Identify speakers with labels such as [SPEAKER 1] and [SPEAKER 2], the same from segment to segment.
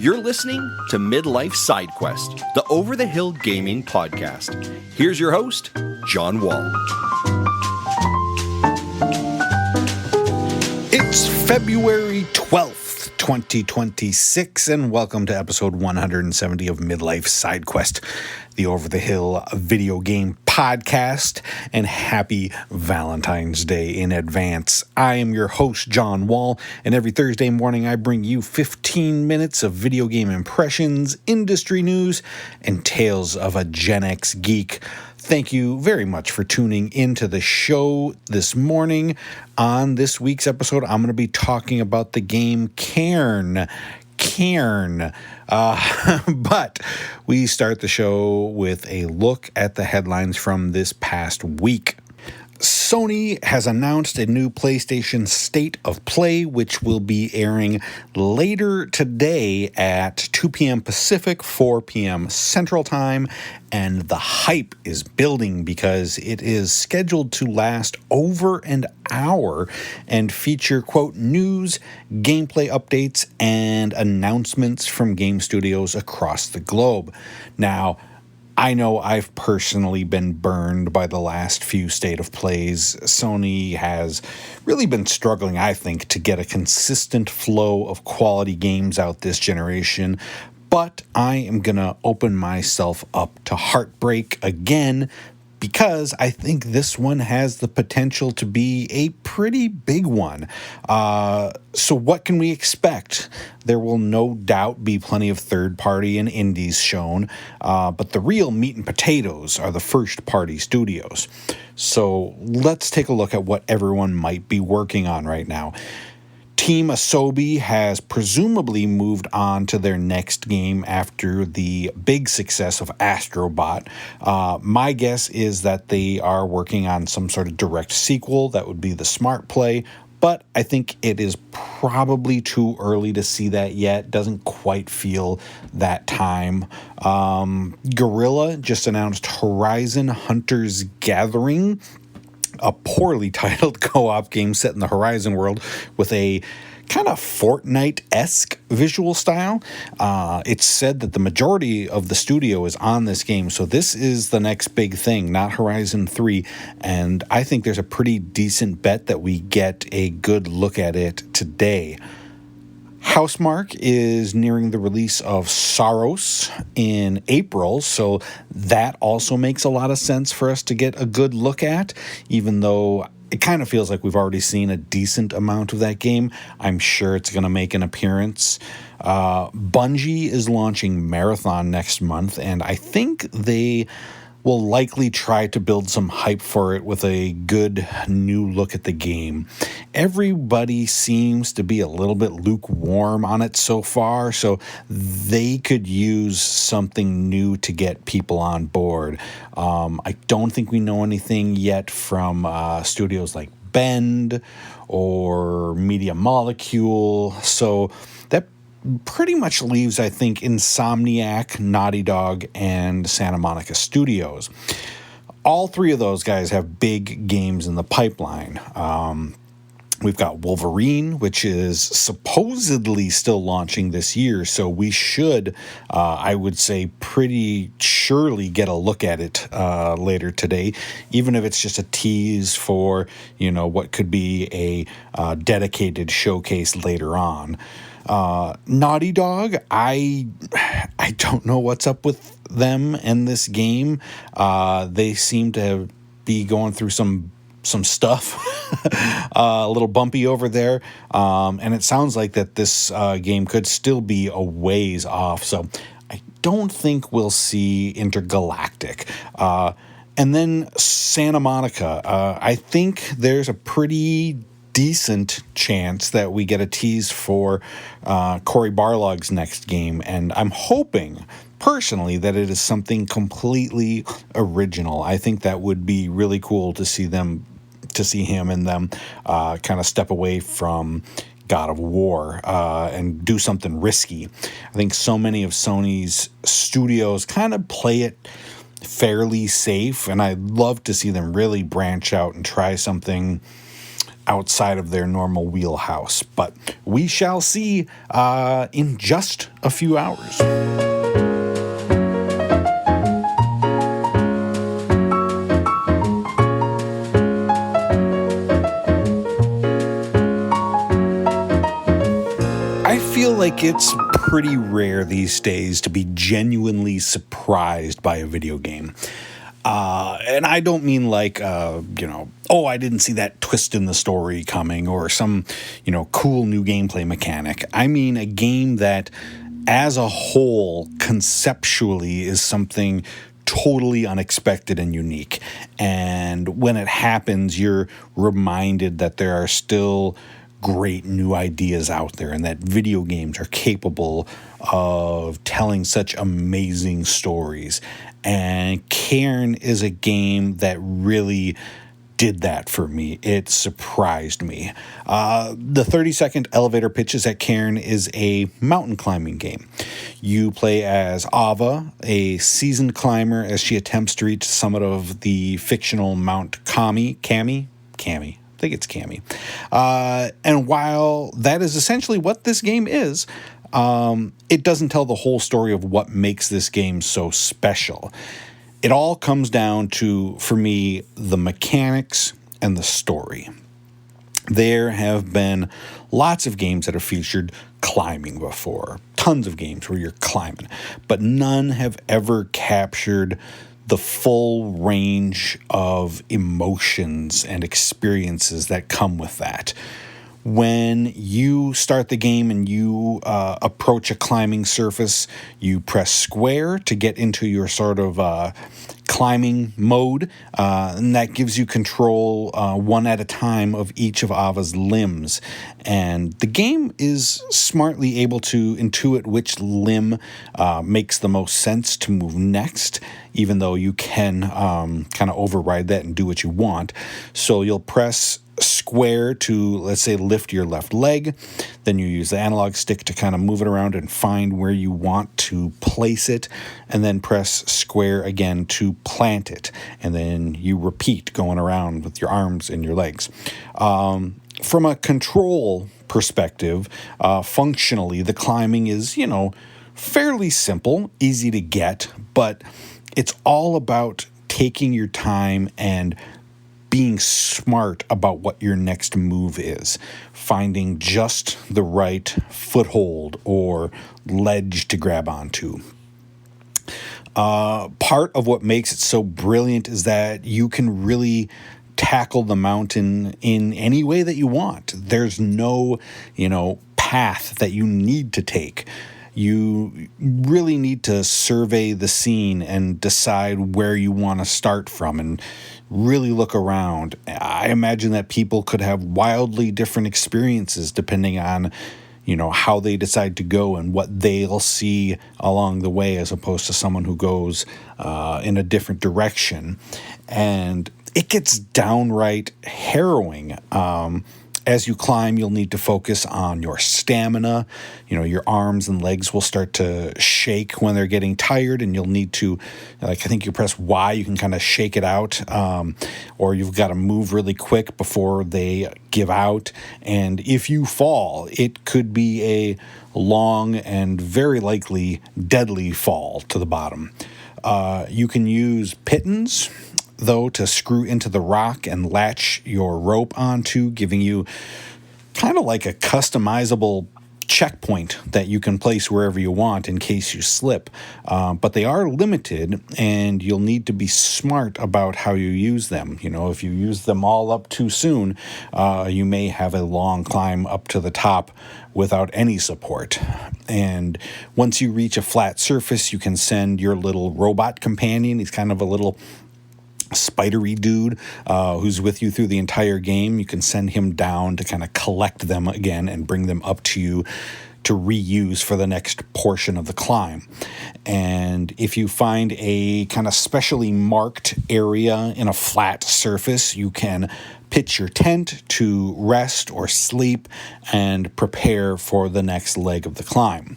[SPEAKER 1] You're listening to Midlife Side Quest, the Over the Hill Gaming Podcast. Here's your host, John Wall.
[SPEAKER 2] It's February 12th, 2026, and welcome to episode 170 of Midlife Side Quest, the Over the Hill video game podcast, and happy Valentine's Day in advance. I am your host, John Wall, and every Thursday morning I bring you 15 minutes of video game impressions, industry news, and tales of a Gen X geek. Thank you very much for tuning into the show this morning. On this week's episode, I'm going to be talking about the game Cairn. But we start the show with a look at the headlines from this past week. Sony has announced a new PlayStation State of Play, which will be airing later today at 2 p.m. Pacific, 4 p.m. Central Time, and the hype is building because it is scheduled to last over an hour and feature, quote, news, gameplay updates, and announcements from game studios across the globe. Now, I know I've personally been burned by the last few State of Plays. Sony has really been struggling, I think, to get a consistent flow of quality games out this generation. But I am going to open myself up to heartbreak again, because I think this one has the potential to be a pretty big one. So what can we expect? There will no doubt be plenty of third-party and indies shown, but the real meat and potatoes are the first-party studios. So let's take a look at what everyone might be working on right now. Team Asobi has presumably moved on to their next game after the big success of Astrobot. My guess is that they are working on some sort of direct sequel. That would be the smart play, but I think it is probably too early to see that yet. Doesn't quite feel that time. Guerrilla just announced Horizon Hunters Gathering, a poorly titled co-op game set in the Horizon world with a kind of Fortnite-esque visual style. It's said that the majority of the studio is on this game, so this is the next big thing, not Horizon 3, and I think there's a pretty decent bet that we get a good look at it today. Housemarque is nearing the release of Saros in April, so that also makes a lot of sense for us to get a good look at, even though it kind of feels like we've already seen a decent amount of that game. I'm sure it's going to make an appearance. Bungie is launching Marathon next month, and I think they will likely try to build some hype for it with a good new look at the game. Everybody seems to be a little bit lukewarm on it so far, so they could use something new to get people on board. I don't think we know anything yet from studios like Bend or Media Molecule, so that pretty much leaves, I think, Insomniac, Naughty Dog, and Santa Monica Studios. All three of those guys have big games in the pipeline. We've got Wolverine, which is supposedly still launching this year, so we should, I would say, pretty surely get a look at it later today, even if it's just a tease for, what could be a dedicated showcase later on. Naughty Dog, I don't know what's up with them and this game. They seem to be going through some stuff, a little bumpy over there, and it sounds like that this game could still be a ways off, so I don't think we'll see Intergalactic. And then Santa Monica, I think there's a pretty decent chance that we get a tease for Cory Barlog's next game, and I'm hoping personally that it is something completely original. I think that would be really cool to see him and them kind of step away from God of War and do something risky. I think so many of Sony's studios kind of play it fairly safe, and I'd love to see them really branch out and try something outside of their normal wheelhouse. But we shall see in just a few hours. I feel like it's pretty rare these days to be genuinely surprised by a video game. And I don't mean like, oh, I didn't see that twist in the story coming or some, cool new gameplay mechanic. I mean a game that as a whole conceptually is something totally unexpected and unique. And when it happens, you're reminded that there are still great new ideas out there and that video games are capable of telling such amazing stories. And Cairn is a game that really did that for me. It surprised me. The 30-second elevator pitches at Cairn is a mountain climbing game. You play as Ava, a seasoned climber, as she attempts to reach the summit of the fictional Mount Kami. I think it's Kami. And while that is essentially what this game is, it doesn't tell the whole story of what makes this game so special. It all comes down to, for me, the mechanics and the story. There have been lots of games that have featured climbing before, tons of games where you're climbing, but none have ever captured the full range of emotions and experiences that come with that. When you start the game and you approach a climbing surface, you press square to get into your sort of climbing mode, and that gives you control one at a time of each of Ava's limbs. And the game is smartly able to intuit which limb makes the most sense to move next, even though you can kind of override that and do what you want. So you'll press square to, let's say, lift your left leg. Then you use the analog stick to kind of move it around and find where you want to place it, and then press square again to plant it. And then you repeat going around with your arms and your legs. From a control perspective, functionally, the climbing is, fairly simple, easy to get, but it's all about taking your time and being smart about what your next move is, finding just the right foothold or ledge to grab onto. Part of what makes it so brilliant is that you can really tackle the mountain in any way that you want. There's no, path that you need to take. You really need to survey the scene and decide where you want to start from and really look around. I imagine that people could have wildly different experiences depending on, how they decide to go and what they'll see along the way, as opposed to someone who goes in a different direction. And it gets downright harrowing. As you climb, you'll need to focus on your stamina. Your arms and legs will start to shake when they're getting tired, and you'll need to, I think you press Y, you can kind of shake it out, or you've got to move really quick before they give out. And if you fall, it could be a long and very likely deadly fall to the bottom. You can use pittons, though, to screw into the rock and latch your rope onto, giving you kind of like a customizable checkpoint that you can place wherever you want in case you slip. But they are limited, and you'll need to be smart about how you use them. If you use them all up too soon, you may have a long climb up to the top without any support. And once you reach a flat surface, you can send your little robot companion. He's kind of a little spidery dude who's with you through the entire game. You can send him down to kind of collect them again and bring them up to you to reuse for the next portion of the climb. And if you find a kind of specially marked area in a flat surface, you can pitch your tent to rest or sleep and prepare for the next leg of the climb.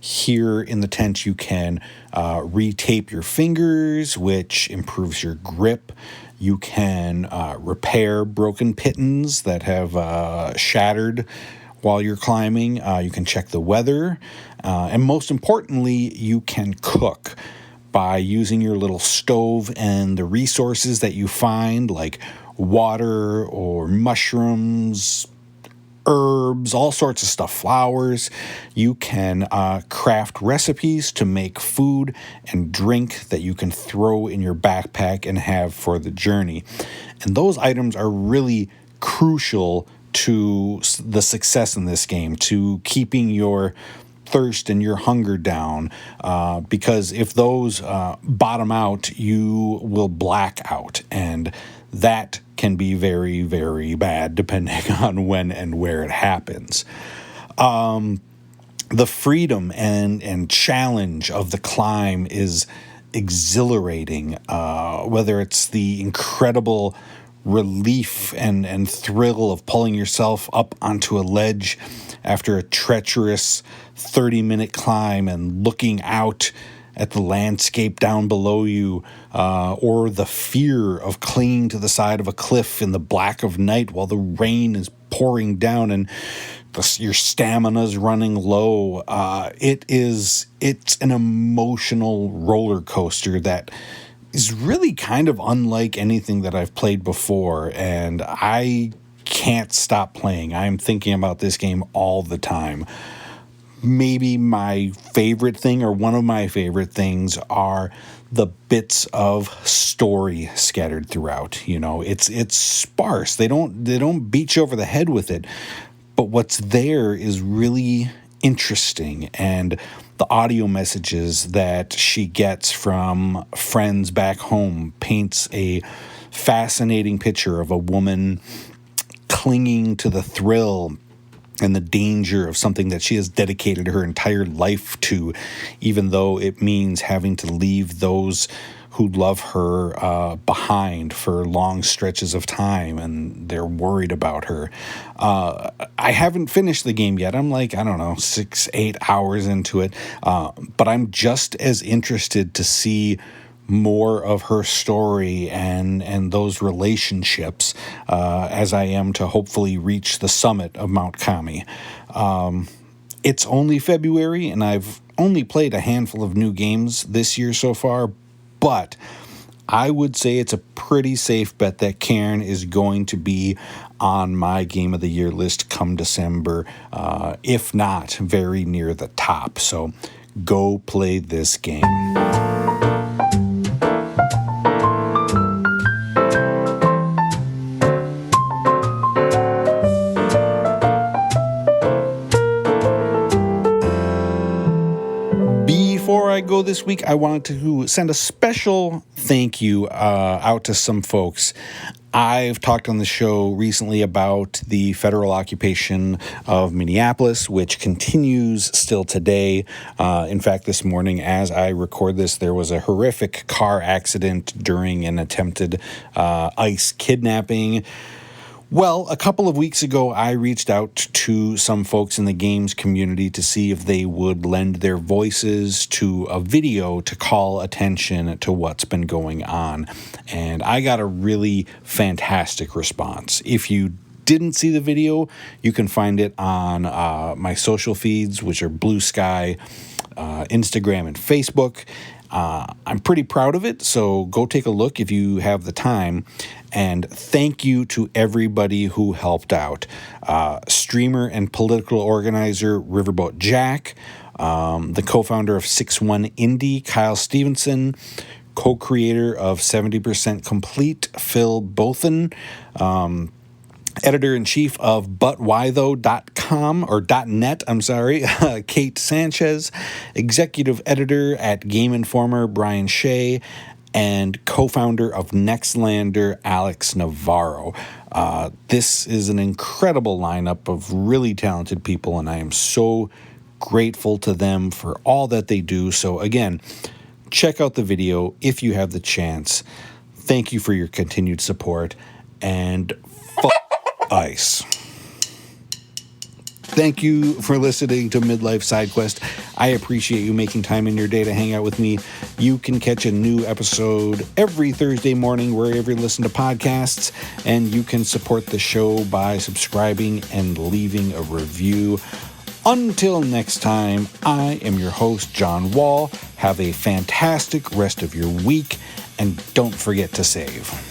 [SPEAKER 2] Here in the tent, you can retape your fingers, which improves your grip, You can repair broken pittons that have shattered while you're climbing. You can check the weather. And most importantly, you can cook by using your little stove and the resources that you find, like water or mushrooms, herbs, all sorts of stuff, flowers. You can craft recipes to make food and drink that you can throw in your backpack and have for the journey. And those items are really crucial to the success in this game, to keeping your thirst and your hunger down, because if those bottom out, you will black out, and that can be very, very bad depending on when and where it happens. The freedom and challenge of the climb is exhilarating, whether it's the incredible relief and thrill of pulling yourself up onto a ledge after a treacherous 30-minute climb and looking out at the landscape down below you, or the fear of clinging to the side of a cliff in the black of night while the rain is pouring down and your stamina's running low. It's an emotional roller coaster that is really kind of unlike anything that I've played before, and I can't stop playing. I'm thinking about this game all the time. Maybe my favorite thing, or one of my favorite things, are the bits of story scattered throughout. You know, it's sparse. They don't beat you over the head with it, but what's there is really interesting, and the audio messages that she gets from friends back home paints a fascinating picture of a woman clinging to the thrill and the danger of something that she has dedicated her entire life to, even though it means having to leave those who love her behind for long stretches of time, and they're worried about her. I haven't finished the game yet. I'm like, 6-8 hours into it, but I'm just as interested to see more of her story and those relationships as I am to hopefully reach the summit of Mount Kami. It's only February, and I've only played a handful of new games this year so far, but I would say it's a pretty safe bet that Cairn is going to be on my Game of the Year list come December, if not very near the top. So go play this game. Before I go this week, I wanted to send a special thank you out to some folks. I've talked on the show recently about the federal occupation of Minneapolis, which continues still today. In fact, this morning, as I record this, there was a horrific car accident during an attempted ICE kidnapping. Well, a couple of weeks ago, I reached out to some folks in the games community to see if they would lend their voices to a video to call attention to what's been going on. And I got a really fantastic response. If you didn't see the video, you can find it on my social feeds, which are Blue Sky, Instagram, and Facebook. I'm pretty proud of it, so go take a look if you have the time. And thank you to everybody who helped out. Streamer and political organizer Riverboat Jack, the co-founder of 6-1 Indie, Kyle Stevenson, co-creator of 70% Complete, Phil Bothan, editor-in-chief of butwhythough.com, or .net, Kate Sanchez, executive editor at Game Informer, Brian Shea, and co-founder of Nextlander, Alex Navarro. This is an incredible lineup of really talented people, and I am so grateful to them for all that they do. So again, check out the video if you have the chance. Thank you for your continued support, and ICE. Thank you for listening to Midlife Side Quest. I appreciate you making time in your day to hang out with me. You can catch a new episode every Thursday morning wherever you listen to podcasts, and you can support the show by subscribing and leaving a review. Until next time, I am your host, John Wall. Have a fantastic rest of your week, and don't forget to save.